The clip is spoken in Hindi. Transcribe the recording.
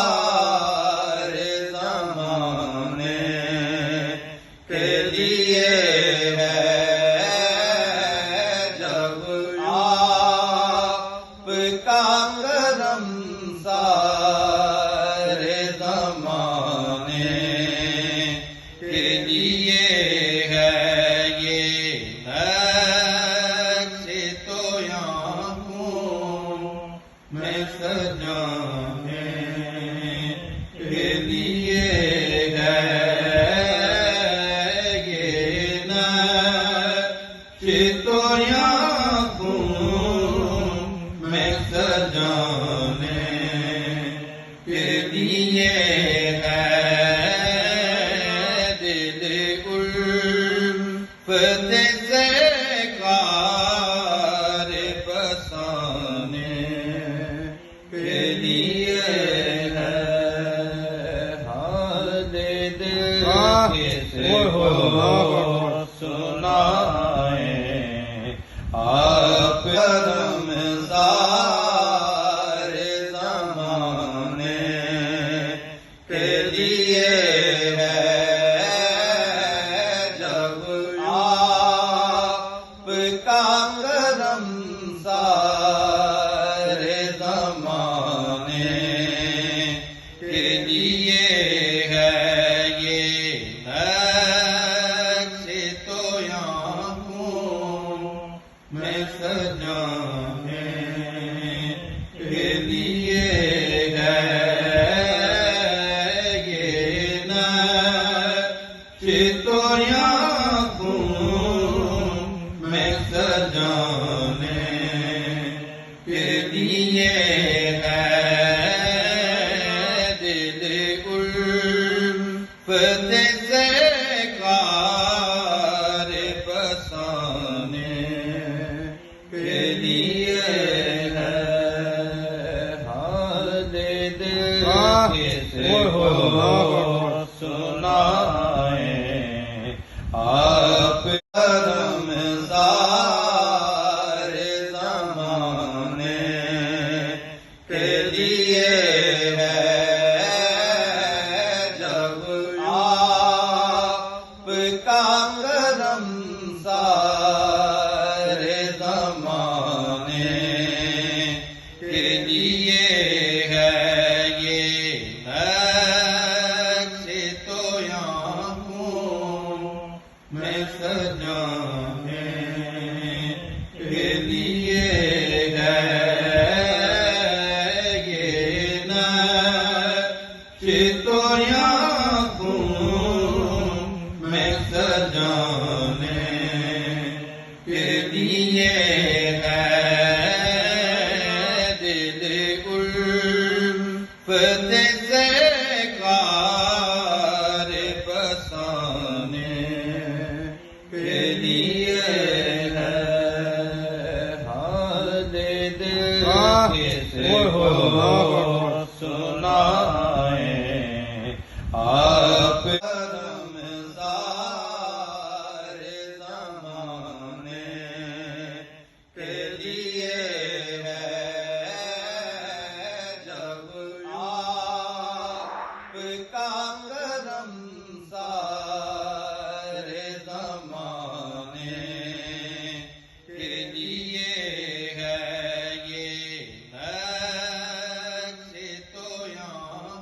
रमज़ार ज़माने के लिए है जब आपका करम सारे ज़माने के लिए है ये नक्श तो यहाँ हूँ मैं सजाने के लिए है ये नक्श तो यहाँ हूँ मैं सजाने के लिए है दिल उल्फत से कार बसाने के लिए है हाल दिल किसे को सुनाए आप रमज़ार ज़माने के लिए है जब आपका करम सारे ज़माने के लिए है ये नक्श तो यहाँ हूँ मैं सजाने के लिए है ये नक्श तो यहाँ हूँ मैं सजाने के लिए है दिल उल्फत से कार बसाने के लिए है हाल दिल किसे को सुनाए आप रमज़ार ज़माने के लिए है जब आपका करम सारे ज़माने के लिए है ये नक्श तो यहाँ हूँ मैं सजाने के लिए है ये नक्श तो यहाँ हूँ मैं सजाने के लिए है दिल उल्फत से कार बसाने के लिए है हाल दिल किसे को सुनाए आप रमज़ार ज़माने के लिए है जब आपका करम सारे ज़माने के लिए है ये नक्श तो यहाँ